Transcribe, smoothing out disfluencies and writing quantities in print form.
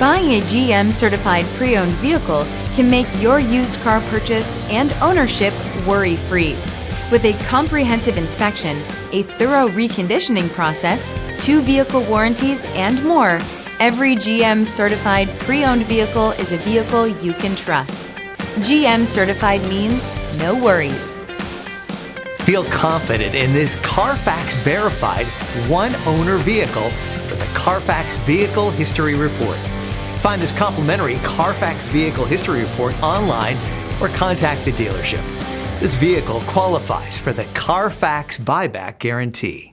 Buying a GM certified pre-owned vehicle can make your used car purchase and ownership worry-free. With a comprehensive inspection, a thorough reconditioning process, 2 vehicle warranties, and more, every GM certified pre-owned vehicle is a vehicle you can trust. GM certified means no worries. Feel confident in this Carfax verified one-owner vehicle with a Carfax Vehicle History Report. Find this complimentary Carfax Vehicle History Report online or contact the dealership. This vehicle qualifies for the Carfax Buyback Guarantee.